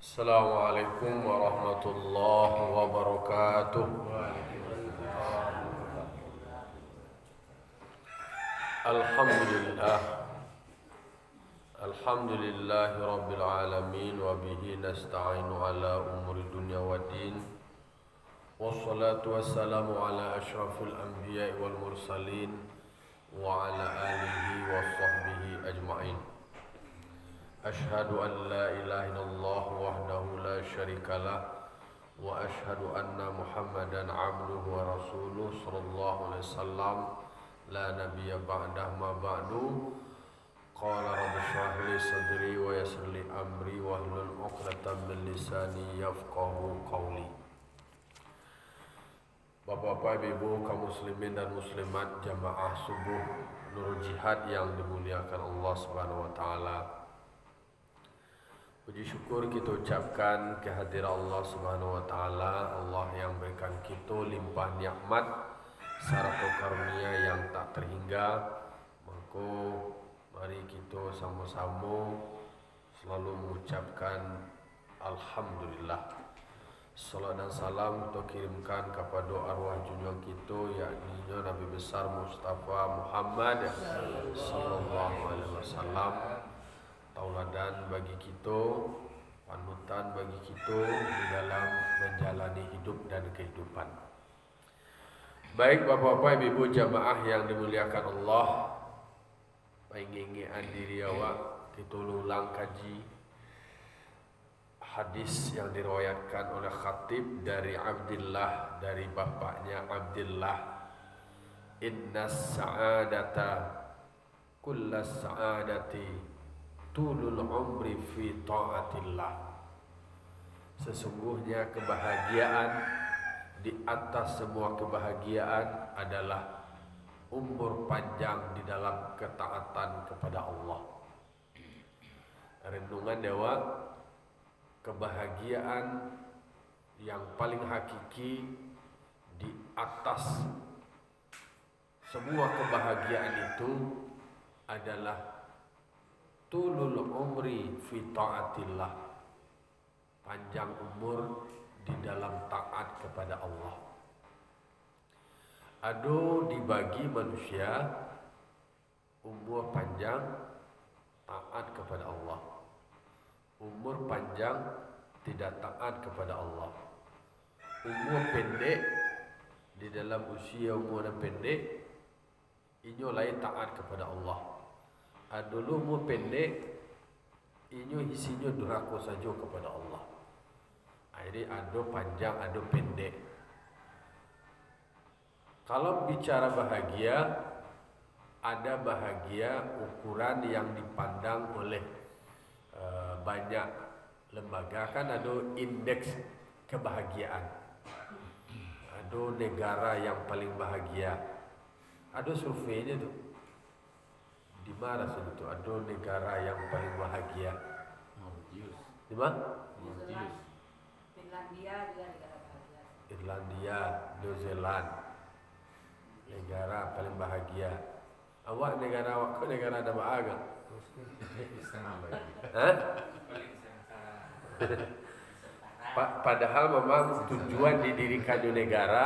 Assalamualaikum warahmatullahi wabarakatuh. Alhamdulillah. Alhamdulillahi rabbil alamin wa bihi nasta'inu ala umuri dunya waddin. Wassalatu wassalamu ala asyrafil anbiya'i wal mursalin wa ala alihi wa sahbihi ajma'in. Ashhadu an la ilaha illallah wahdahu la syarikalah wa ashhadu anna Muhammadan abduhu wa rasuluh sallallahu alaihi wasallam la nabiyya ba'dah ma ba'du. Qala rabbi shrah li sadri wa yassir li amri wahlul 'uqdatam min lisani yafqahu qawli. Bapak-bapak, ibu, kaum muslimin dan muslimat jamaah subuh Nurul Jihad yang dimuliakan Allah Subhanahu wa taala. Puji syukur kita ucapkan kehadiran Allah Subhanahu wa taala, Allah yang berikan kita limpah nikmat serta karunia yang tak terhingga. Maka mari kita sama-sama selalu mengucapkan alhamdulillah. Salam dan salam kita kirimkan kepada arwah junjungan kita, yakni Nabi besar Mustafa Muhammad sallallahu alaihi wasallam, tauladan bagi kita, panutan bagi kita di dalam menjalani hidup dan kehidupan. Baik bapak-bapak, ibu jamaah yang dimuliakan Allah, penginginan diri awak kita ulang kaji hadis yang diriwayatkan oleh khatib dari Abdullah, dari bapaknya Abdullah. Inna sa'adata kullas sa'adati tulul umri fi ta'atillah. Sesungguhnya kebahagiaan di atas semua kebahagiaan adalah umur panjang di dalam ketaatan kepada Allah. Renungan dewa, kebahagiaan yang paling hakiki di atas semua kebahagiaan itu adalah tulul umri fi ta'atillah, panjang umur di dalam taat kepada Allah. Ado dibagi manusia umur panjang taat kepada Allah, umur panjang tidak taat kepada Allah, umur pendek di dalam usia umur yang pendek inyo lain taat kepada Allah. Ado umur pendek inyo isinya durhaka saja kepada Allah. Jadi ado panjang, ado pendek. Kalau bicara bahagia, ada bahagia ukuran yang dipandang oleh banyak lembaga. Kan ada indeks kebahagiaan, ada negara yang paling bahagia, ada surveinya tuh. Di mana itu ada negara yang paling bahagia? Di mana? Finlandia juga negara bahagia. Irlandia, New Zealand, negara paling bahagia. Awak negara awak ke negara ada bahagia? Hah? Padahal memang tujuan didirikannya negara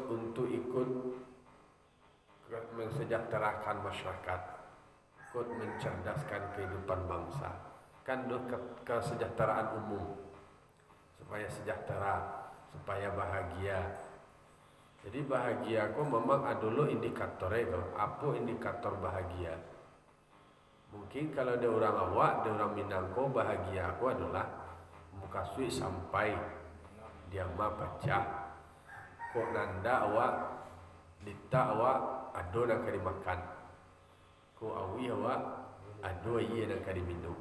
untuk ikut mensejahterakan masyarakat, ikut mencerdaskan kehidupan bangsa. Kan kesejahteraan umum, supaya sejahtera, supaya bahagia. Jadi bahagia aku memang ada dulu indikatornya. Apa indikator bahagia? Mungkin kalau ada orang awak, ada orang Minangko, bahagia aku adalah muka sui sampai dia mah baca. Kok nanda awak, lita awak, ado nak kali makan. Kok awi awak, ado iya nak kali minum.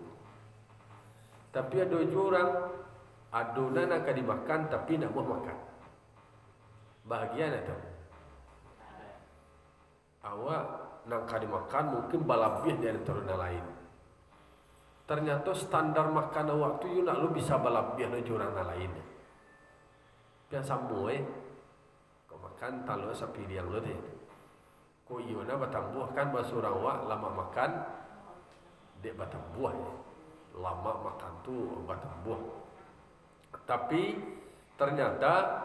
Tapi ada orang adonan nak kali makan tapi nak mau makan. Bahagia nak tu. Awak nak kali makan mungkin balabih dari antara lain. Ternyata standar makan awak tu you nak lu bisa balabih dari orang lain. Pian sambo kau makan talu sapiri yang lu deh. Kau iyo na batambuh kan bahasa orang awak lama makan dek batambuh. lama makan tuh obat sembuh. Tapi ternyata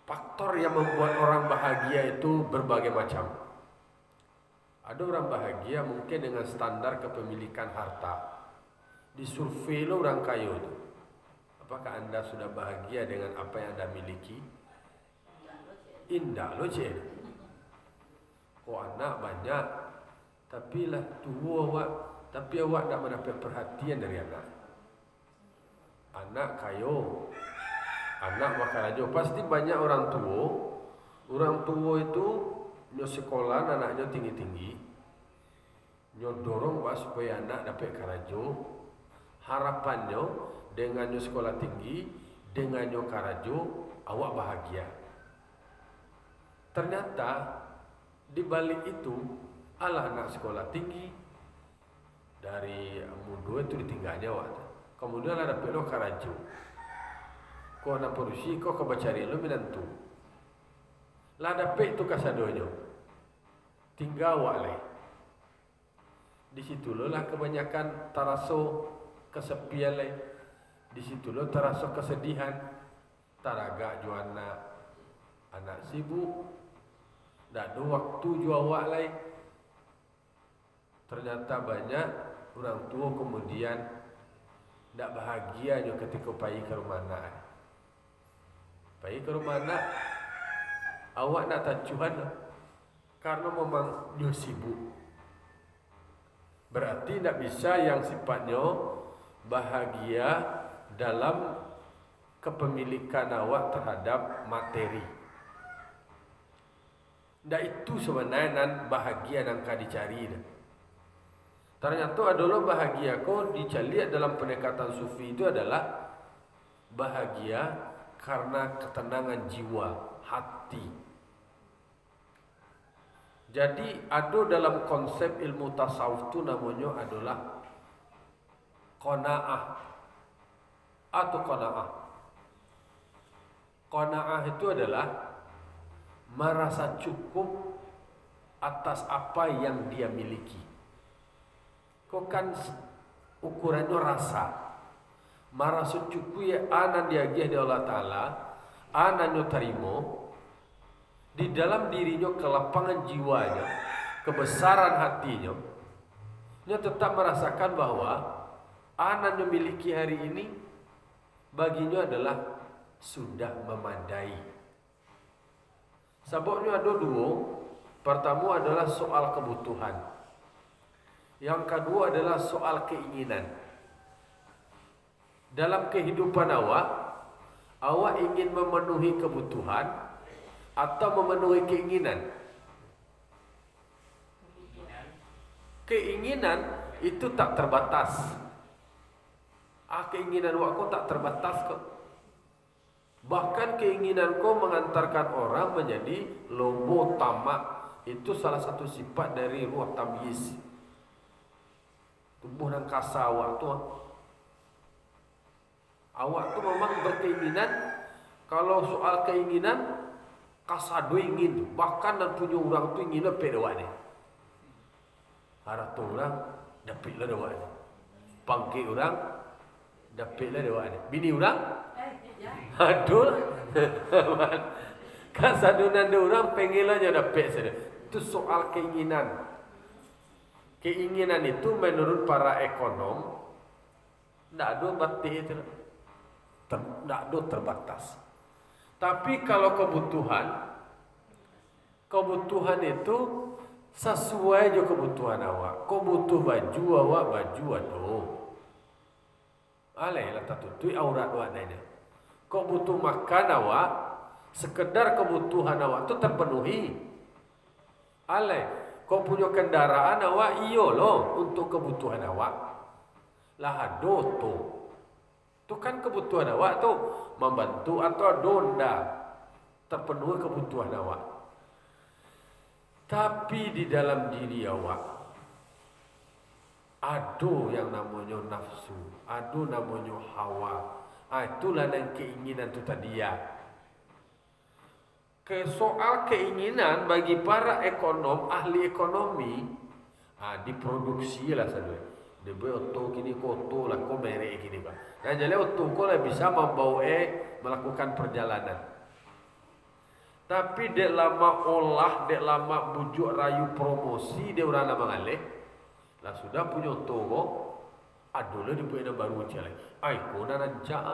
faktor yang membuat orang bahagia itu berbagai macam. Ada orang bahagia mungkin dengan standar kepemilikan harta. Disurvei lo orang kaya itu. Apakah Anda sudah bahagia dengan apa yang Anda miliki? Indah lo cik. Kok anak banyak, tapi lah tua awak, tapi awak tak mendapat perhatian dari anak. Anak kayo, anak bakal aja. Pasti banyak orang tua. Orang tua itu nyo sekolah anaknya tinggi-tinggi, nyo dorong pak supaya anak dapat karajo. Harapannya dengan nyo sekolah tinggi, dengan nyo karajo, awak bahagia. Ternyata di balik itu, alah anak sekolah tinggi dari muda itu ditinggalnya awak. Kemudian ada pelo karajo. Kau nak perusi, kau kebacari lo minantu. Lah dapat itu kasadonyo. Tinggal awak leh. Di situ lo lah kebanyakan taraso kesepian leh. Di situ lo taraso kesedihan. Taraga juana anak sibuk. Tak ada waktu jua awak leh. Ternyata banyak orang tua kemudian tak bahagia juga ketika pergi ke rumah anak. Pergi ke rumah anak, awak nak tacuhan karena memang dia sibuk. Berarti tak bisa yang sifatnya bahagia dalam kepemilikan awak terhadap materi. Tak itu sebenarnya bahagia yang kau dicari. Ternyata adalah bahagia kau dicari dalam pendekatan sufi itu adalah bahagia karena ketenangan jiwa, hati. Jadi ada dalam konsep ilmu tasawuf itu namanya adalah qanaah atau qanaah. Qanaah itu adalah merasa cukup atas apa yang dia miliki. Kau kan ukurannya rasa. Merasa cukup ya anan diagih di Allah Ta'ala, anannya terima, di dalam dirinya kelapangan jiwanya, kebesaran hatinya, dia tetap merasakan bahwa anan yang miliki hari ini baginya adalah sudah memadai. Sebabnya ada dua. Pertama adalah soal kebutuhan. Yang kedua adalah soal keinginan. Dalam kehidupan awak ingin memenuhi kebutuhan atau memenuhi keinginan. Keinginan itu tak terbatas. Keinginan awak tak terbatas kok. Bahkan keinginan kau mengantarkan orang menjadi lobo tamak. Itu salah satu sifat dari ruh tamyiz. Tubuh dan kasa awak tu. Awak tu memang berkeinginan. Kalau soal keinginan, kasado ingin. Bahkan dan punya orang tu ingin lebih awak ni. Harap tu orang dapat lah awak ni. Pangkit orang dapat lah awak ni. Bini orang? Aduh. Kasado dan orang pengen lah dapat saja. Itu soal keinginan. Keinginan itu menurut para ekonom tidak ada batas itu. Tidak ada terbatas. Tapi kalau kebutuhan itu sesuai je kebutuhan awak. Kau butuh baju awak, baju aduh. Alailah tak tutui aurat awak ni. Kau butuh makan awak, sekedar kebutuhan awak tu terpenuhi. Alai, kau punya kendaraan awak iyo loh untuk kebutuhan awak. Lah ado tu. Tu kan kebutuhan awak tu membantu atau donda terpenuhi kebutuhan awak. Tapi di dalam diri awak ada yang namanya nafsu, ada namanya hawa. Itulah yang keinginan tu tadi ya. Soal keinginan bagi para ekonom, ahli ekonomi, diproduksi lah saja. Dia buat oto kini koto lah ko merek kini ba. Nah jadi oto ko lah bisa membawa melakukan perjalanan. Tapi dek lama olah, dek lama bujuk rayu promosi dia orang nama ngalih. Lah sudah punya oto ko, aduh lah dibuat yang baru jalan. Ay ko na rancak.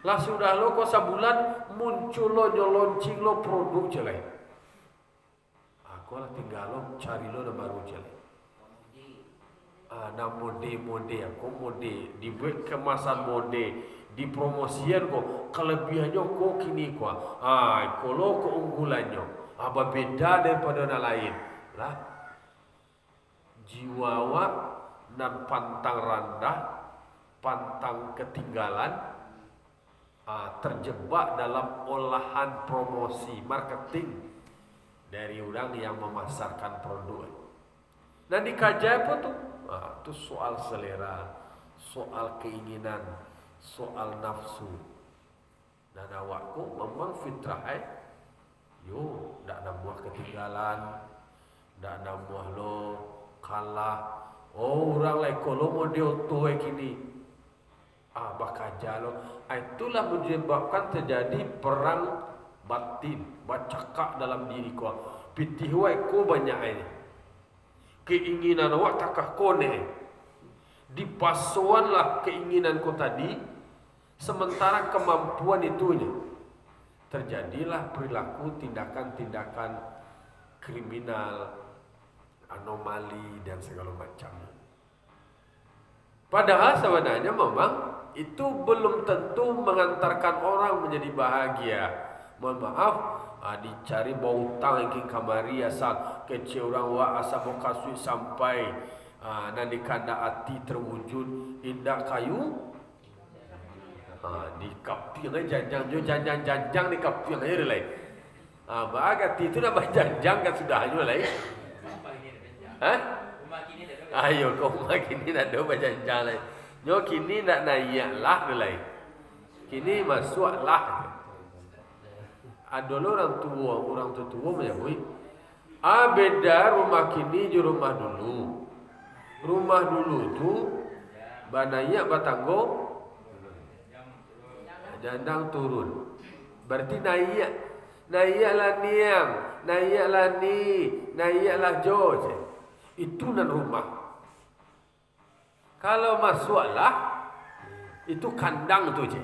Lah sudah lo ko sebulan muncul lo nyoloncing lo produk jalan. Aku lah tinggal lo cari lo yang baru jalan. Ada mode aku mode dibuat kemasan mode dipromosian kok kelebihannya kok kini kok kalau keunggulannya apa beda daripada orang lain lah jiwawa dan pantang rendah pantang ketinggalan terjebak dalam olahan promosi marketing dari orang yang memasarkan produk. Nah dikaji apa tuh? Itu soal selera, soal keinginan, soal nafsu. Dan awakku memang fitrah yo, ndak namuah ketinggalan, ndak namuah lo kalah. Oh orang lain kalau mau dioto kini, bakaja lo. Itulah menyebabkan terjadi perang batin, bacakak dalam diri kau. Pitih ko banyak ini. Keinginan awak takah kone dipasuanlah keinginan kau tadi sementara kemampuan itunya terjadilah perilaku tindakan-tindakan kriminal anomali dan segala macam. Padahal sebenarnya memang itu belum tentu mengantarkan orang menjadi bahagia. Mohon maaf, dicari bau utang yang kamari asal kecil orang wa asal kasui sampai nanti kanda hati terwujud indah kayu di kaping janjang di kaping aja lain. Bagat itu nama janjang kan sudah hanya lain. Ayo kau kini nak do janjang lain. Nyo kini nak naik lah lain. Kini masuk lah. Ada orang tua menyebut beda rumah kini di rumah dulu. Rumah dulu tu banaya batanggo jandang turun. Berarti naiklah niang, naiklah ni, naiklah George. Itu nan rumah. Kalau masuklah itu kandang tu je.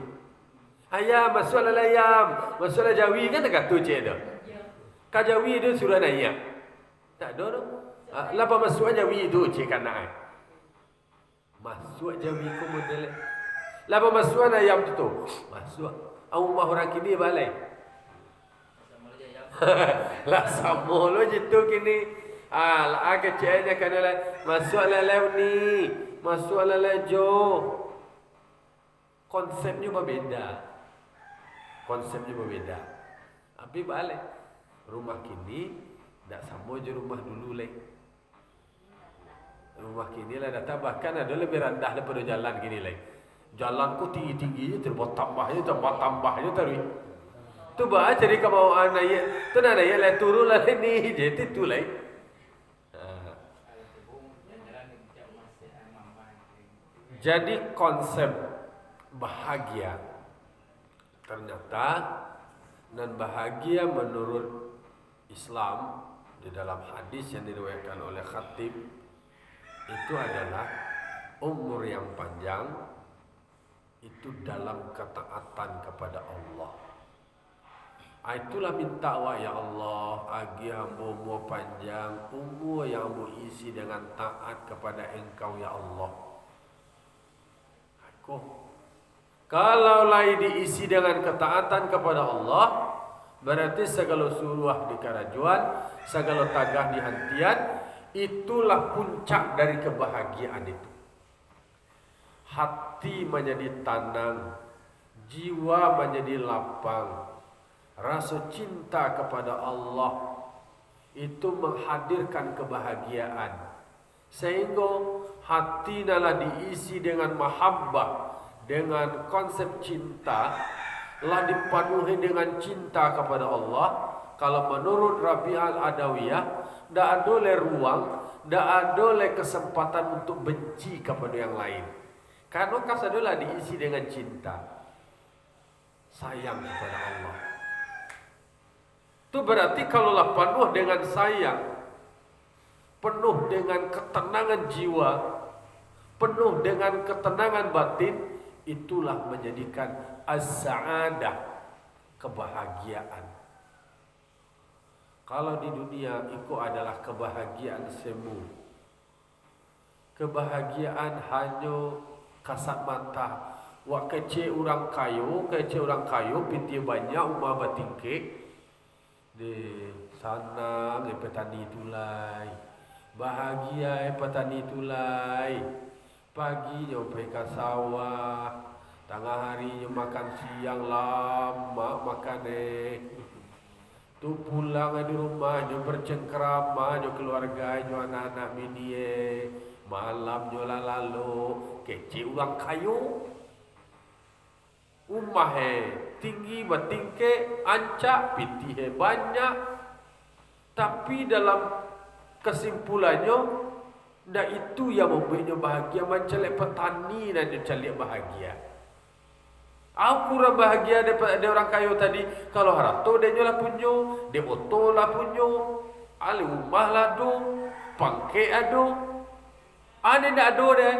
Ayam masuklah ayam, masuklah Jawi kan dekat tu je dah. Ka Jawi dia suruh naik. Tak ada tu. Lapa masuk Jawi tu je kan nak. Masuk Jawi ko model. Lapa masuk ayam tu. Masuk. Rumah orang kini balai. Lah sama lo je tu kini. Lah kecilnya kan masuklah lew ni, masuklah lejo. Konsepnya berbeza. Tapi balik rumah kini tak sama je rumah dulu lagi. Rumah kini lah datang bahkan ada lebih rendah daripada jalan kini lagi. Jalan ku tinggi je terbuat tambahnya terus. Tu bah jadi kemauan naik. Tu nak naik lah turun lah ni je tu lagi. Jadi konsep bahagia ternyata dan bahagia menurut Islam di dalam hadis yang diriwayatkan oleh Khatib itu adalah umur yang panjang itu dalam ketaatan kepada Allah. Itulah minta wa ya Allah agi hamba panjang umur yang hamba isi dengan taat kepada Engkau ya Allah. Kalau lain diisi dengan ketaatan kepada Allah, berarti segala suruh di kerajuan, segala tagah di hantian, itulah puncak dari kebahagiaan itu. Hati menjadi tenang, jiwa menjadi lapang, rasa cinta kepada Allah itu menghadirkan kebahagiaan. Sehingga hati nalah diisi dengan mahabbah, dengan konsep cinta, lah dipenuhi dengan cinta kepada Allah. Kalau menurut Rabi' al-Adawiyah, tidak ada ruang tidak ada le kesempatan untuk benci kepada yang lain. Karena kas adalah diisi dengan cinta, sayang kepada Allah. Itu berarti kalaulah penuh dengan sayang, penuh dengan ketenangan jiwa, penuh dengan ketenangan batin, itulah menjadikan as-sa'adah, kebahagiaan. Kalau di dunia itu adalah kebahagiaan semu, kebahagiaan hanya kasat mata. Wak kecil orang kayu, pinti banyak, umah batingke. Di sana petani tulai, bahagia petani tulai. Pagi nyampe ke sawah, tengah hari makan siang lama makan tu pulang di rumah, nyo bercengkrama, nyo keluarga, nyo anak-anak bini malam nyo lalu, kecil ulang kayu, umah tinggi batingke, ancak, pitih banyak, tapi dalam kesimpulannya, ndak itu yang membuatnya bahagia, mencalek petani dan mencalek bahagia. Aku kurang bahagia daripada orang kayu tadi. Kalau harato dia nyolah punyo, dia oto lah punyo, ali rumah lah do, pangke ado. Ane ndak ado deh.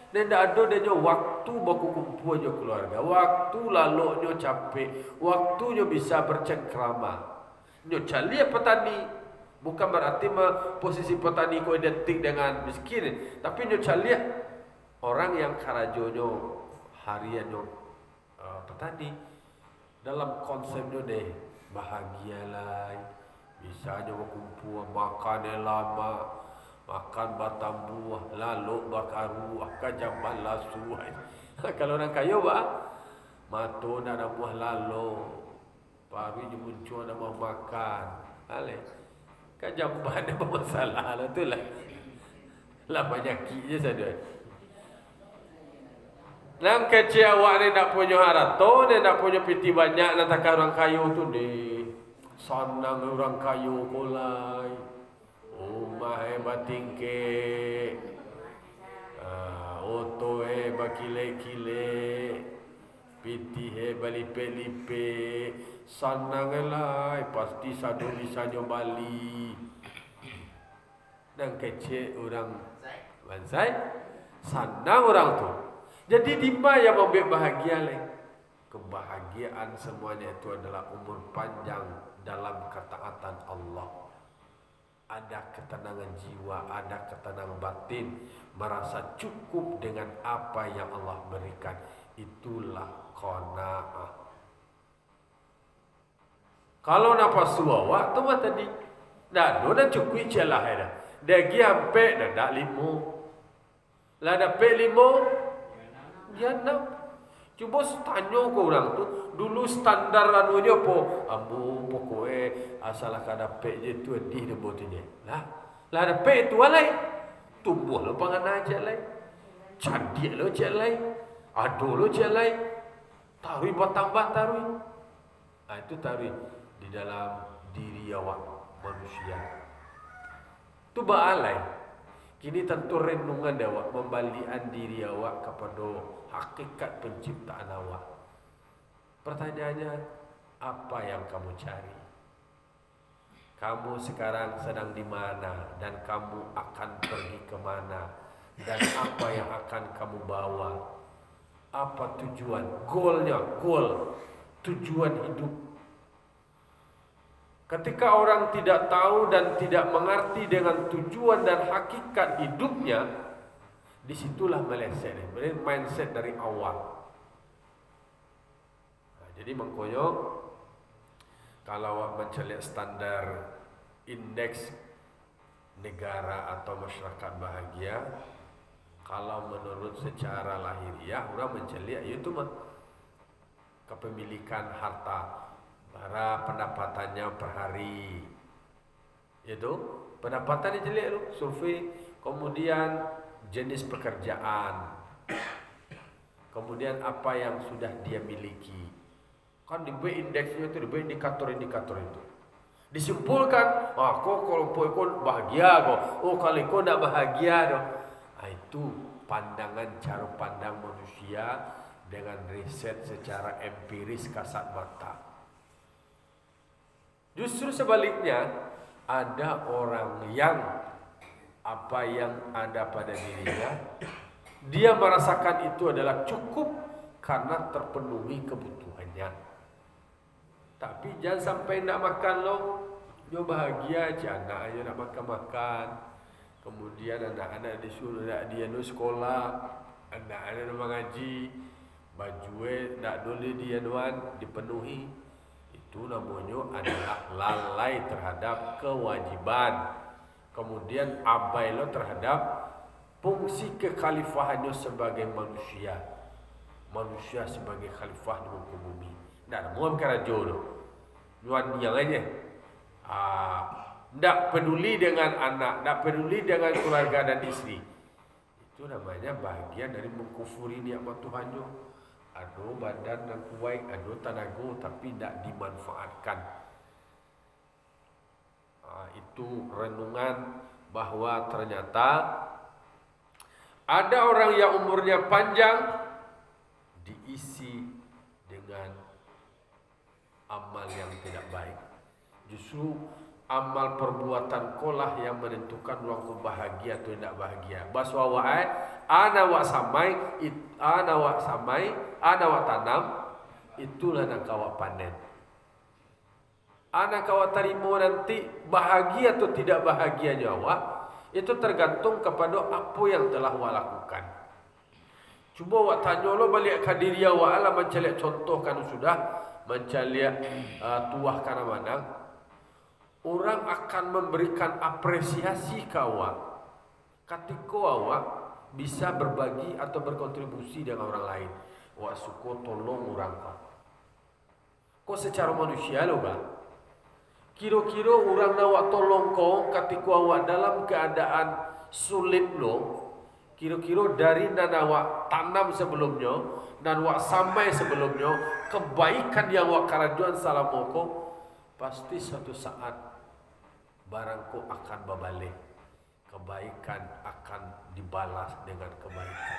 Dan ndak ado dia nyo waktu baku kumpul nyo keluarga. Waktu lalu nyo capek, waktu nyo bisa bercengkrama. Nyo cali petani. Bukan berarti posisi petani ko identik dengan miskin, tapi nyo cali orang yang karajo nyo harian nyo petani dalam konsepnya deh bahagialah, bisa aja berkumpul makan lama, makan batang buah, lalu bakar buah, kajaman lasu. Kalau orang kaya mato ada buah lalu, pari muncul ada buah makan, ale, kajaman ada masalah lah tu lah banyaknya saja. Nang kecil awak ni nak punya harato, ni nak punya piti banyak, nak takkan orang kayu tu ni. Sanang orang kayu kolai. Rumah batingke. Oto bakile-kile. Piti balipe-lipe. Sanang lah, pasti sadu bisa Bali. Nang kecil orang bansai, sanang orang tu. Jadi di mana yang membuat bahagia leh? Kebahagiaan semuanya itu adalah umur panjang dalam ketaatan Allah. Ada ketenangan jiwa, ada ketenangan batin, merasa cukup dengan apa yang Allah berikan. Itulah qanaah. Kalau nafas suawa tu mah tadi, dah cukup celah dah. Dia gi ampe dah limo. Lah dapat limo dia nak. Cuba tanya ke orang tu, dulu standar anunya apa? Ambu pokoknya asal kada pek je tu di debotinya. Lah ada pek tu alai. Tumbuh lo pangan aja lai. Candik lo cek lai. Ado lo cek lai. Tarui batang tarui. Itu tarui di dalam diri awak manusia. Tu baalai. Kini tentu renungan awak, membalikan diri awak kepada hakikat penciptaan awak. Pertanyaannya, apa yang kamu cari? Kamu sekarang sedang di mana dan kamu akan pergi ke mana? Dan apa yang akan kamu bawa? Apa tujuan? Goal, tujuan hidup. Ketika orang tidak tahu dan tidak mengerti dengan tujuan dan hakikat hidupnya, disitulah meleset, mindset dari awal. Jadi mengkoyo, kalau mencari standar indeks negara atau masyarakat bahagia, kalau menurut secara lahiriah, orang mencari itu mah kepemilikan harta. Para pendapatannya per hari, itu pendapatan yang jelek tu, survei, kemudian jenis pekerjaan, kemudian apa yang sudah dia miliki, kan di indeksnya itu, di indikator itu. Disimpulkan, kok kelompok kau bahagia kok. Oh kalau kau tidak bahagia dong. Itu pandangan cara pandang manusia dengan riset secara empiris kasat mata. Justru sebaliknya, ada orang yang apa yang ada pada dirinya, dia merasakan itu adalah cukup karena terpenuhi kebutuhannya. Tapi jangan sampai nak makan loh, dia bahagia aja, anak aja nak makan-makan. Kemudian anak-anak disuruh nak dia nu sekolah, anak-anak nak mengaji, baju nak boleh dia nuan dipenuhi. Itu namanya adalah lalai terhadap kewajiban. Kemudian abai lo terhadap fungsi kekhalifahannya sebagai manusia. Manusia sebagai khalifah di muka bumi. Tidak mau perkara jodoh. Nuan yang aja. Tidak peduli dengan anak, tidak peduli dengan keluarga dan istri. Itu namanya bahagian dari mengkufuri nikmat Tuhan. Aduh badan dan kuat, aduh tenaga, tapi tidak dimanfaatkan. Itu renungan bahwa ternyata ada orang yang umurnya panjang diisi dengan amal yang tidak baik. Justru amal perbuatan kolah yang menentukan ruang bahagia atau tidak bahagia. Baswa wae ana wa samai ana wa tanam, itulah nak kawa panen. Ana kawa tarimo nanti bahagia atau tidak bahagia nyawa, itu tergantung kepada apa yang telah wa lakukan. Cuba wa tanya lo balik ke diri wa ala mencari contoh kan sudah mencari tuah kana manang. Orang akan memberikan apresiasi kawa ketika awak bisa berbagi atau berkontribusi dengan orang lain. Wak suko tolong orang kau. Kau secara manusia lo kan? Kira-kira orang nak tolong kau ketika awak dalam keadaan sulit lo. Kira-kira dari nana awak tanam sebelumnya dan awak samai sebelumnya, kebaikan yang awak karajuan salam kau, pasti suatu saat barangku akan berbalik. Kebaikan akan dibalas dengan kebaikan.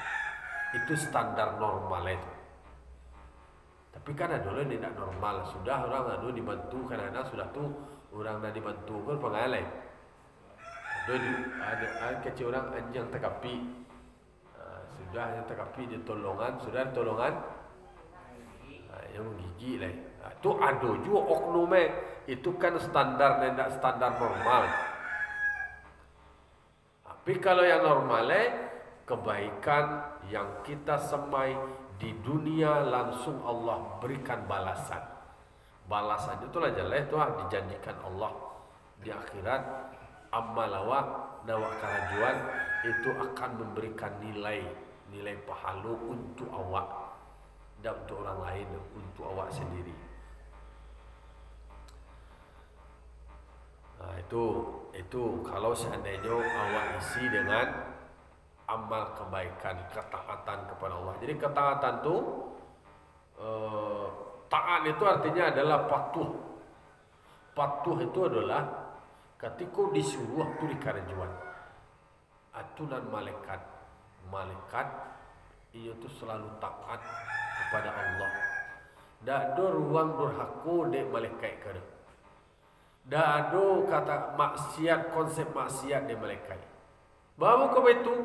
Itu standar normal itu. Tapi kan ada orang tidak normal. Sudah orang anu dibantu karena sudah tu orang dah dibantu kan pengalai. Ada kecil orang anjang tekapi. Sudah yang tekapi di tolongan, sudah tolongan yang menggigit lah. Tu ada juga oknum itu kan standar dan tidak standar normal. Tapi kalau yang normal kebaikan yang kita semai di dunia langsung Allah berikan balasan. Balasan itulah jelas itu dijanjikan Allah di akhirat. Amal awak nawak karajuan itu akan memberikan nilai pahala untuk awak dan untuk orang lain, untuk awak sendiri. Nah, itu kalau seandainya awak isi dengan amal kebaikan, ketaatan kepada Allah. Jadi ketaatan itu taat itu artinya adalah patuh. Patuh itu adalah ketika disuruh tu dikarajuan. Aturan malaikat itu selalu taat kepada Allah. Tak ada ruang durhaka dek malaikat kada. Tak ada kata maksiat, konsep maksiat dek malaikat. Bawa ke itu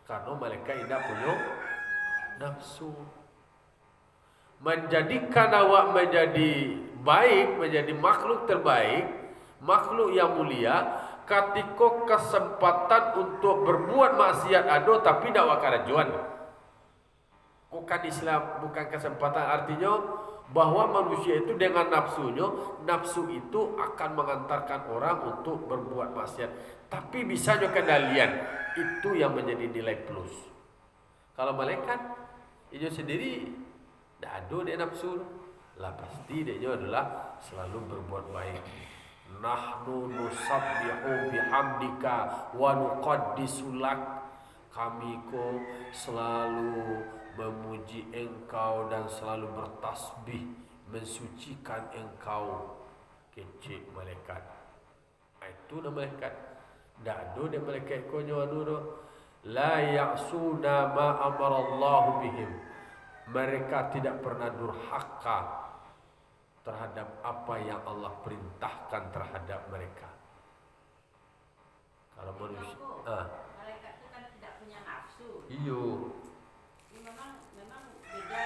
karena malaikat tidak punya nafsu. Menjadikan awak menjadi baik, menjadi makhluk terbaik, makhluk yang mulia, ketika kesempatan untuk berbuat maksiat ada tapi tidak wakarajuan. Bukan Islam, bukan kesempatan, artinya bahwa manusia itu dengan nafsunya, nafsu itu akan mengantarkan orang untuk berbuat maksiat. Tapi bisa juga kendalian, itu yang menjadi nilai plus. Kalau malaikat, dia sendiri tidak ada dia nafsu, lah pasti dia adalah selalu berbuat baik. Nahnu nusabbihu bihamdika wa nuqaddisu lak. Kami ko selalu memuji engkau dan selalu bertasbih mensucikan engkau. kecil malaikat. Itu nama malaikat. Dak do de malaikat ko nyo anu do. La ya'suna ma amarallahu bihim. Mereka tidak pernah durhaka terhadap apa yang Allah perintahkan terhadap mereka. Kalau manusia, malaikat itu kan tidak punya nafsu. Iyo. Memang beda.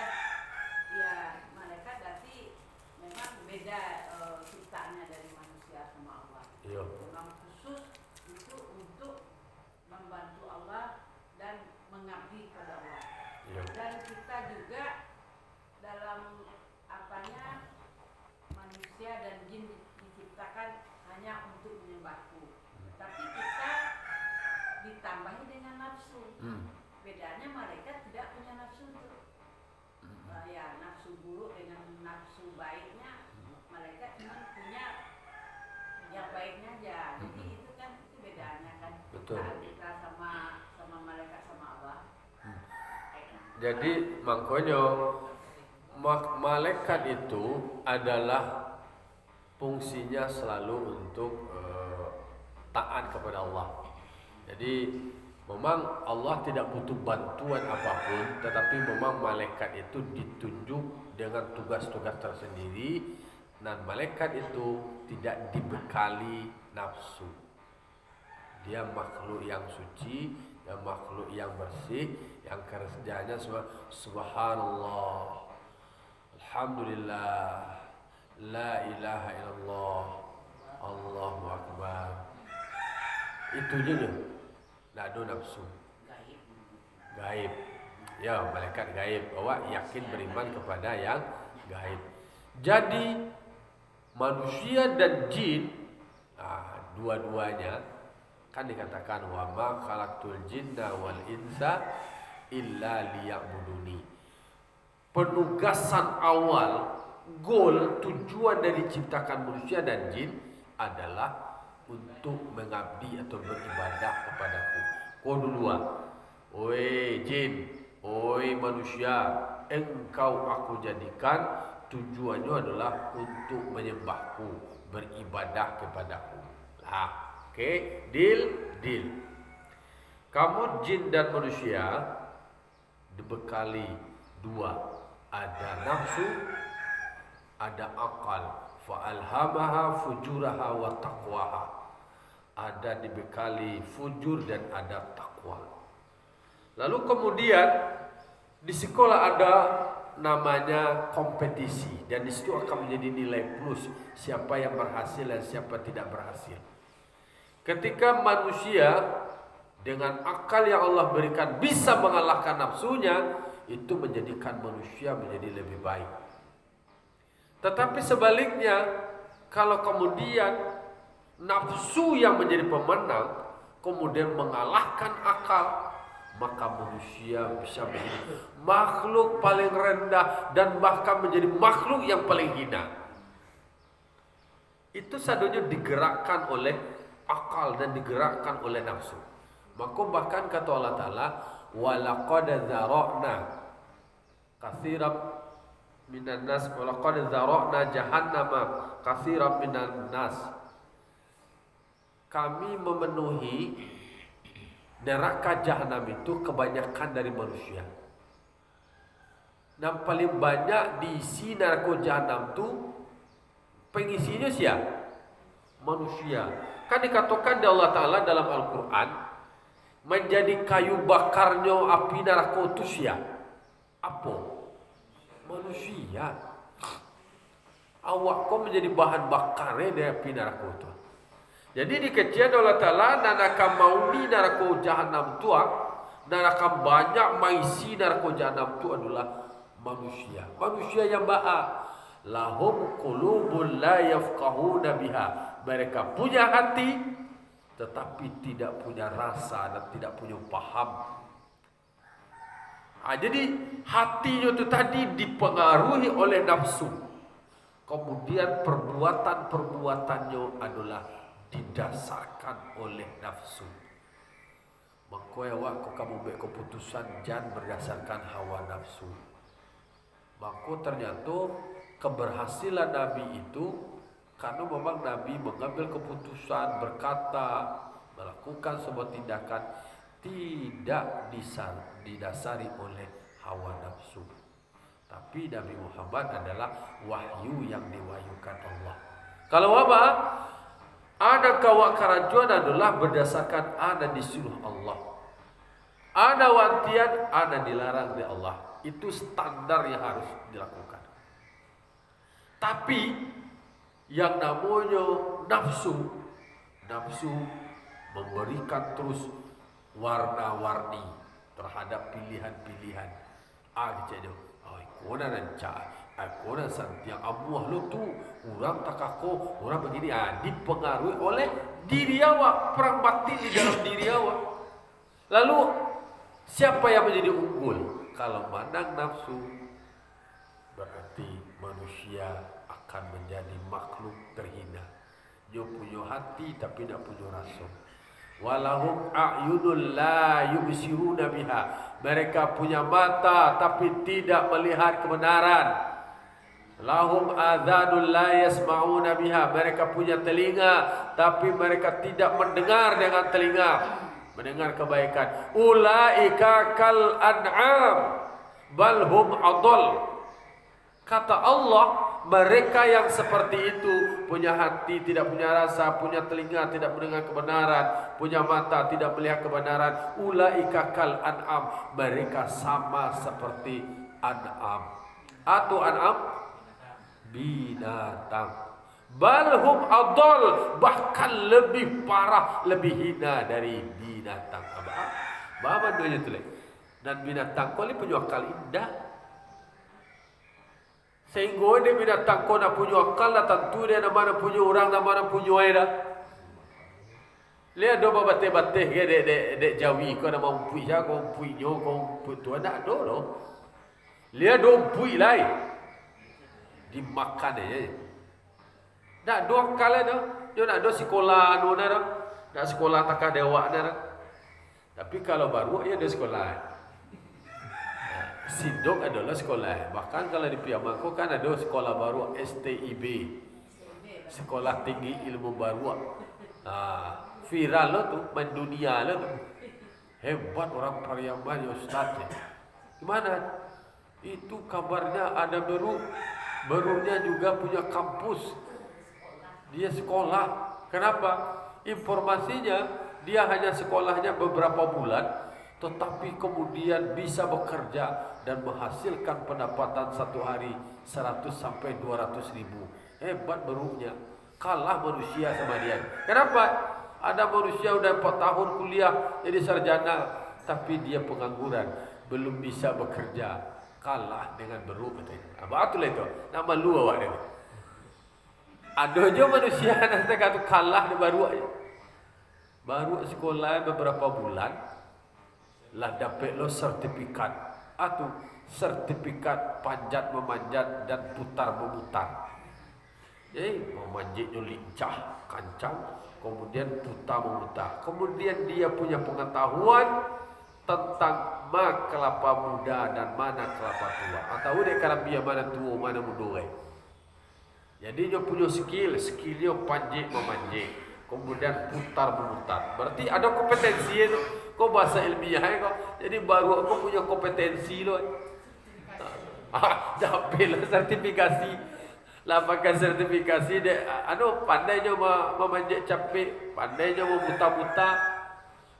Ya malaikat berarti memang beda ciptaannya dari manusia sama Allah. Iyo. Memang khusus itu untuk membantu Allah dan mengabdi pada Allah. Iyo. Dan kita juga dalam apanya manusia dan jin diciptakan hanya untuk menyembahku. Tapi kita ditambahi dengan nafsu. Bedanya malaikat tidak punya nafsu itu. Ya nafsu buruk dengan nafsu baiknya. Malaikat cuma punya yang baiknya aja. Jadi itu kan itu bedanya kan. Betul. Kita sama malaikat sama Allah. Jadi makanya malaikat itu adalah fungsinya selalu untuk taat kepada Allah. Jadi memang Allah tidak butuh bantuan apapun, tetapi memang malaikat itu ditunjuk dengan tugas-tugas tersendiri, dan malaikat itu tidak dibekali nafsu. Dia makhluk yang suci, dia makhluk yang bersih, yang kerjanya subhanallah, alhamdulillah, la ilaha illallah, Allahu akbar. Itu je. Tak ada nafsu. Gaib. Ya, malaikat gaib. Awak yakin beriman kepada yang gaib. Jadi manusia dan jin, dua-duanya kan dikatakan wa ma khalaqtul jinna wal insa illa liya'buduni. Penugasan awal, goal, tujuan dari ciptakan manusia dan jin adalah untuk mengabdi atau beribadah kepadaku. Kau duluan. Oi jin, oi manusia, engkau aku jadikan tujuannya adalah untuk menyembahku, beribadah kepadaku. Okey, deal. Kamu jin dan manusia dibekali dua, ada nafsu, ada akal. Fa'alhamaha fujuraha wa taqwaha. Ada dibekali fujur dan ada takwa. Lalu kemudian di sekolah ada namanya kompetisi, dan di situ akan menjadi nilai plus siapa yang berhasil dan siapa tidak berhasil. Ketika manusia dengan akal yang Allah berikan bisa mengalahkan nafsunya, itu menjadikan manusia menjadi lebih baik. Tetapi sebaliknya, kalau kemudian nafsu yang menjadi pemenang kemudian mengalahkan akal, maka manusia bisa menjadi makhluk paling rendah dan bahkan menjadi makhluk yang paling hina. Itu sadonya digerakkan oleh akal dan digerakkan oleh nafsu. Maka bahkan kata Allah Ta'ala, walaqad dzara'na katsiran minan nas, walaqad dzara'na jahannama katsiran minan nas. Kami memenuhi neraka jahanam itu kebanyakan dari manusia. Dan paling banyak diisi neraka jahanam itu pengisinya siapa? Manusia. Kan dikatakan di Allah Ta'ala dalam Al-Quran, menjadi kayu bakarnya api neraka itu siapa? Apa? Manusia. Awak kau menjadi bahan bakarnya dari api neraka itu. Jadi dikecian Allah Ta'ala, nanaka mauni neraka jahanam itu, nanaka banyak maisi neraka jahanam itu adalah manusia. Manusia yang ba'a. Lahum qulubun la yafqahuna biha. Mereka punya hati tetapi tidak punya rasa dan tidak punya paham. Jadi hatinya itu tadi dipengaruhi oleh nafsu. Kemudian perbuatan-perbuatannya adalah didasarkan oleh nafsu. Maka awak kamu buat keputusan jangan berdasarkan hawa nafsu. Maka ternyata keberhasilan Nabi itu Karena memang Nabi mengambil keputusan, berkata, melakukan sebuah tindakan tidak didasari oleh hawa nafsu. Tapi Nabi Muhammad adalah wahyu yang diwahyukan Allah. Kalau apa? Ada kawak kerajuan adalah berdasarkan ada disuruh Allah. Ada wantian, ada dilarang oleh Allah. Itu standar yang harus dilakukan. Tapi yang namanya nafsu memberikan terus warna-warni terhadap pilihan-pilihan. Gitu. Kona nanca, kona santiang amuah lo tu, orang takako, orang begini. Dipengaruhi oleh diri awak, perang batin di dalam diri awak. Lalu siapa yang menjadi unggul? Kalau mandang nafsu, berarti manusia akan menjadi makhluk terhina. Dia punya hati tapi tidak punya rasa. Walahum a'yunul la yubsiruna biha. Mereka punya mata tapi tidak melihat kebenaran. Lahum adhanul la yasma'una biha. Mereka punya telinga tapi mereka tidak mendengar dengan telinga, mendengar kebaikan. Ulaika kal an'am bal hum adall. Kata Allah, mereka yang seperti itu punya hati tidak punya rasa, punya telinga tidak mendengar kebenaran, punya mata tidak melihat kebenaran. Ulaika kal an'am, mereka sama seperti an'am. Atau an'am binatang. Balhum adol, bahkan lebih parah, lebih hina dari binatang. Apa doanya tu leh? Dan binatang kau ni punya akal indah. Sehingga dia binatang kau nak punya akal lah, tentu dia nama punya orang, nama punya air. Lihat do bateh-bateh ke dek Jawi kau nama umpui ya, kau umpui nyo, kau umpui tu nak do lo. Lihat do umpui lain dimakan aja. Nak do akal dah, dia nak do sekolah anu dah, nak sekolah takah dewa dah. Tapi kalau baru ia ada sekolah. Sidok adalah sekolah. Bahkan kalau di Piamangko kan ada sekolah baru STIB, Sekolah Tinggi Ilmu Baru. Viral lo tu, mendunia lo tu. Hebat orang Pariaman Ustaz. Gimana? Itu kabarnya ada barunya juga punya kampus. Dia sekolah. Kenapa? Informasinya dia hanya sekolahnya beberapa bulan, tetapi kemudian bisa bekerja dan menghasilkan pendapatan satu hari 100 sampai 200 ribu. Hebat barunya. Kalah manusia sama dia. Kenapa? Ada manusia udah 4 tahun kuliah jadi sarjana, tapi dia pengangguran, belum bisa bekerja. Kalah dengan baru katanya. Apa itulah itu? Nama lu awak dia. Ada aja manusia nanti kata kalah dengan baru aja. Baru sekolah beberapa bulan lah dapat lo sertifikat atau sertifikat panjat memanjat dan putar memutar. Jadi memanjatnya lincah, kancang, kemudian putar memutar. Kemudian dia punya pengetahuan tentang mana kelapa muda dan mana kelapa tua. Atau dia kalambia mana tua mana muda. Jadi dia punya skillnya panjat memanjat, kemudian putar memutar. Berarti ada kompetensi itu. Kau bahasa ilmiah kau. Jadi baru aku punya kompetensi lo. Dapatlah sertifikasi. Lah pakai sertifikasi dia pandainya memanjat capek, pandainya memutar-mutar.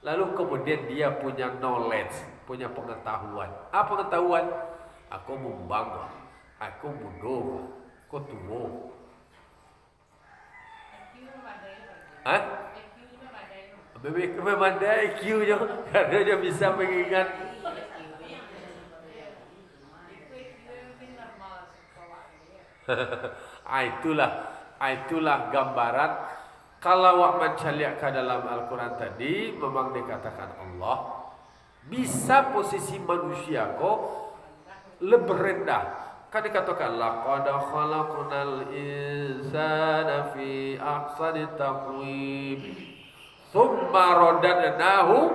Lalu kemudian dia punya knowledge, punya pengetahuan. Apa pengetahuan? Aku membangun, aku muda, aku tua. Memang ada IQ je, karena dia bisa mengingat. Itulah gambaran. Kalau awak mencari ke dalam Al-Quran tadi, memang dikatakan Allah bisa posisi manusia kok lebih rendah. Kan dikatakan laqad khalaqnal insana fi ahsani taqwim thumma radadnahu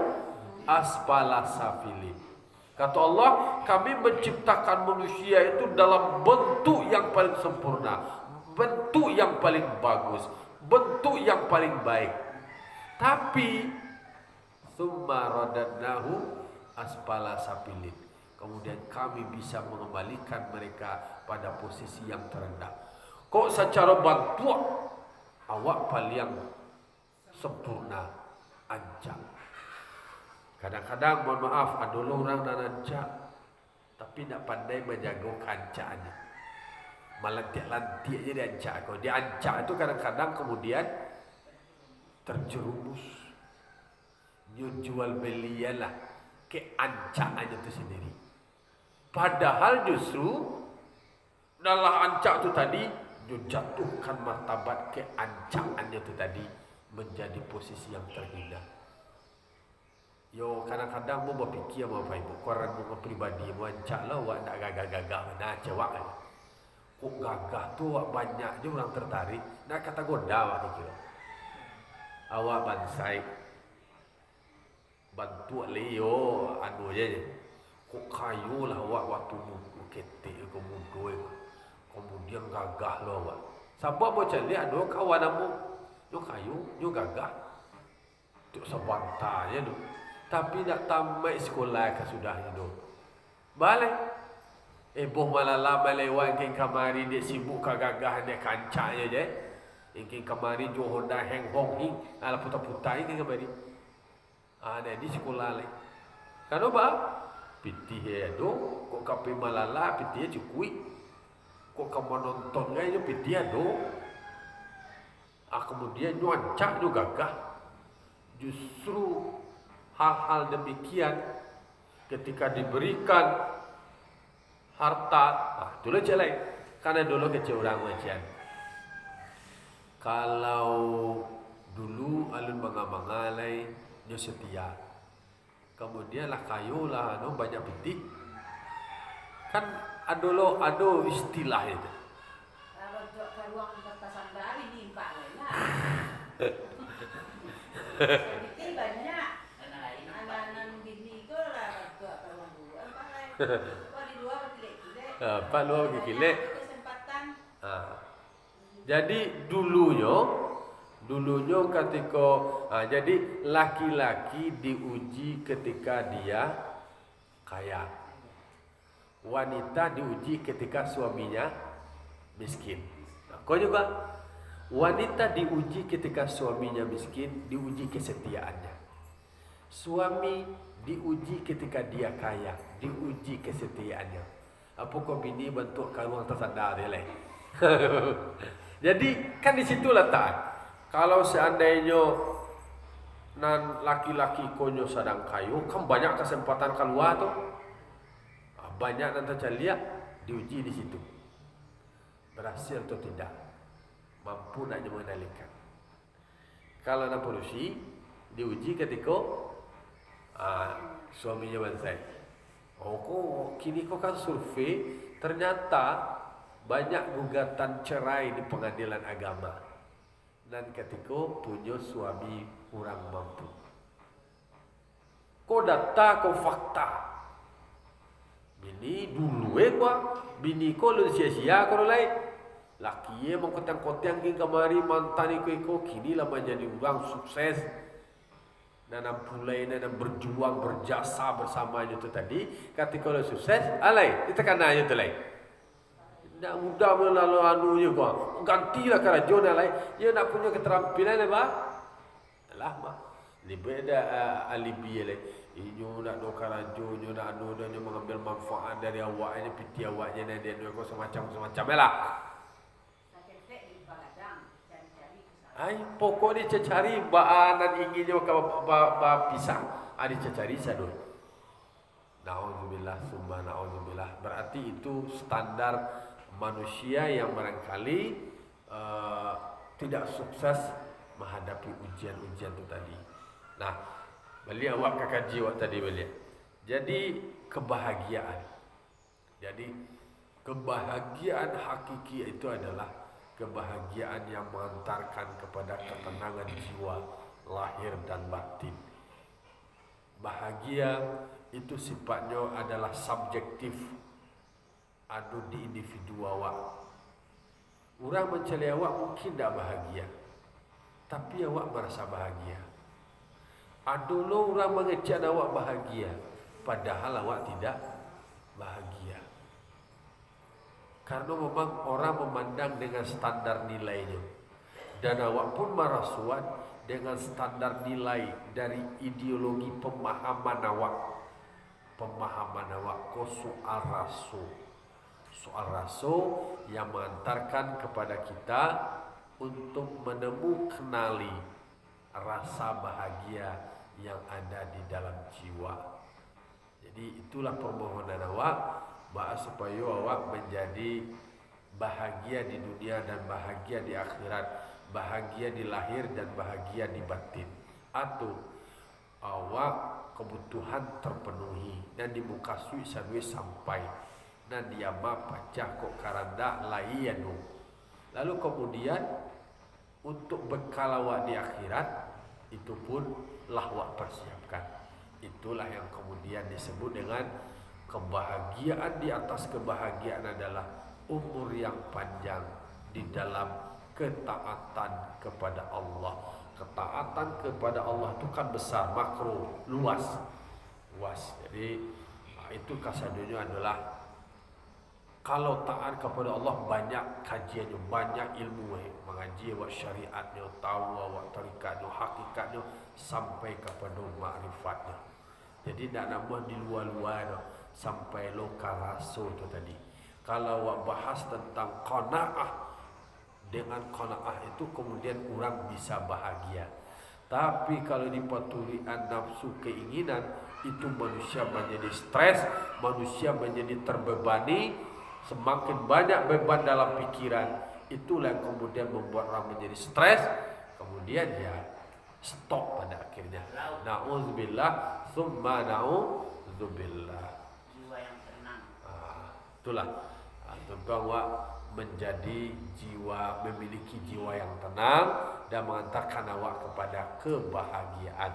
asfala safilin. Kata Allah, kami menciptakan manusia itu dalam bentuk yang paling sempurna. bentuk yang paling bagus, bentuk yang paling baik. Tapi summa radadnahu asfala safilin. Kemudian kami bisa mengembalikan mereka pada posisi yang terendah. Kok secara bantuan awak paling sempurna, ancam. Kadang-kadang mohon maaf, ada orang dan ancam, tapi tak pandai menjaga kancanya. Melantik-lantik je dia ancak kau. Dia ancak itu kadang-kadang kemudian terjerumus. Jual belialah ke ancakannya itu sendiri. Padahal justru dalam ancak itu tadi jatuhkan martabat ke ancakannya itu tadi menjadi posisi yang terhina. Yo kadang-kadang mau berfikir mau ibu koran mau pribadi mau ancak lah awak nak gagah-gagah mana cewek kan. Kok gagah tu awak banyak je orang tertarik. Nak kata goda awak kira. Awak bansai bantu Leo anu je. Kok kayu lah awak waktu muku ketik kemudian gagah lo awak. Siapa mau cari ada kawan amu yo kayu yo gagah. Tu sebantanya tu. Tapi nak tamat sekolah ke sudah itu. Balik. Boh malala melewat king kamari dia sibuk kagagah dia kancanya je. King kamari jo Honda heng hong hing ala putar-putar king kamari. Ada di sekolah lain. Kan apa? Pitih itu kok kape malala pitih cukui. Kok kamu nonton gaya pitih itu. Kemudian nyuancak juga gagah. Justru hal-hal demikian ketika diberikan harta, itulah jelek. Karena dulu kecil orang macam. Kalau dulu alun mangamangalai dia setia. Kemudian lah kayu lah, no banyak piti. Kan ada istilah itu. Kalau ke ruang batasan dari di Pak lah. Jadi banyak anak-anak bini ko lah ke ruang dua Pak lah. Kau di luar pilih-pilih. Pak luar pilih. Kesempatan. Jadi dulunya ketika jadi laki-laki diuji ketika dia kaya. Wanita diuji ketika suaminya miskin. Kau juga wanita diuji ketika suaminya miskin, diuji kesetiaannya. Suami diuji ketika dia kaya, diuji kesetiaannya. Apa kau bini bentuk karuang tersadar dia lah. Jadi kan di situ letak. Kalau seandainya nan laki-laki konyo sedang kayu, kan banyak kesempatan keluar tu. Banyak nanti lihat diuji di situ. Berhasil atau tidak, mampu nak mengendalikan. Kalau nak polusi diuji ketika suaminya bansai. Kok kini kok kan survei ternyata banyak gugatan cerai di pengadilan agama. Dan ketika punya suami kurang mampu. Kau data, kau fakta. Bini dulu gua, bini kau lu sia-sia kau lain. Laki mau kotang-kotang ke kamari mantan iko kini lah menjadi orang sukses. Dan pulai dan berjuang berjasa bersamanya itu tadi. Ketika lu sukses, alai ditekan aja tu lain. Nak mudah melalui anunya gua. Gantilah kerajaan lain. Dia nak punya keterampilan apa? Lah mah. Lebih ada alibi lain. Inyo nak do kerajaan, inyo nak anu dan inyo mengambil manfaat dari awaknya, piti awaknya dan dia kau semacam lah. Ai pokok dia cari baanan inginnya pisang. Ada cari sadul. Nauzubillah summa nauzubillah. Berarti itu standar manusia yang barangkali tidak sukses menghadapi ujian-ujian itu tadi. Nah, beliau awak kakaji awak tadi beliau. Jadi kebahagiaan. Jadi kebahagiaan hakiki itu adalah kebahagiaan yang mengantarkan kepada ketenangan jiwa, lahir dan batin. Bahagia itu sifatnya adalah subjektif. Ada di individu awak. Orang mencela awak mungkin tak bahagia, tapi awak merasa bahagia. Dulu orang mengejek awak bahagia, padahal awak tidak bahagia. Karena memang orang memandang dengan standar nilainya. Dan awak pun merasuan dengan standar nilai dari ideologi pemahaman awak. Pemahaman awak ko soal rasu. Soal rasu yang mengantarkan kepada kita untuk kenali rasa bahagia yang ada di dalam jiwa. Jadi itulah permohonan awak, supaya awak menjadi bahagia di dunia dan bahagia di akhirat, bahagia di lahir dan bahagia di batin. Atau awak kebutuhan terpenuhi dan di muka sui sanwe sampai dan dia pacah kok karanda layanu. Lalu kemudian untuk bekal awak di akhirat itu pun lah awak persiapkan. Itulah yang kemudian disebut dengan kebahagiaan di atas kebahagiaan adalah umur yang panjang di dalam ketaatan kepada Allah. Ketaatan kepada Allah itu kan besar, makro, luas. Jadi itu kasadunya adalah kalau taat kepada Allah banyak kajiannya, banyak ilmu, mengaji awak syariatnya, tahu awak tarikatnya, hakikatnya sampai kepada makrifatnya. Jadi tak nambah di luar-luar sampai lokal rasul tu tadi. Kalau awak bahas tentang qanaah, dengan qanaah itu kemudian orang bisa bahagia. Tapi kalau dipatulian nafsu keinginan, itu manusia menjadi stres, manusia menjadi terbebani. Semakin banyak beban dalam pikiran, itulah yang kemudian membuat orang menjadi stres. Kemudian ya stop pada akhirnya. Na'udzubillah, summa na'udzubillah. Jiwa yang tenang. Itulah tentu awak menjadi jiwa, memiliki jiwa yang tenang dan mengantarkan awak kepada kebahagiaan.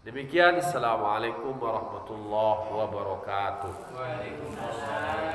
Demikian, assalamualaikum warahmatullahi wabarakatuh. Waalaikumsalam.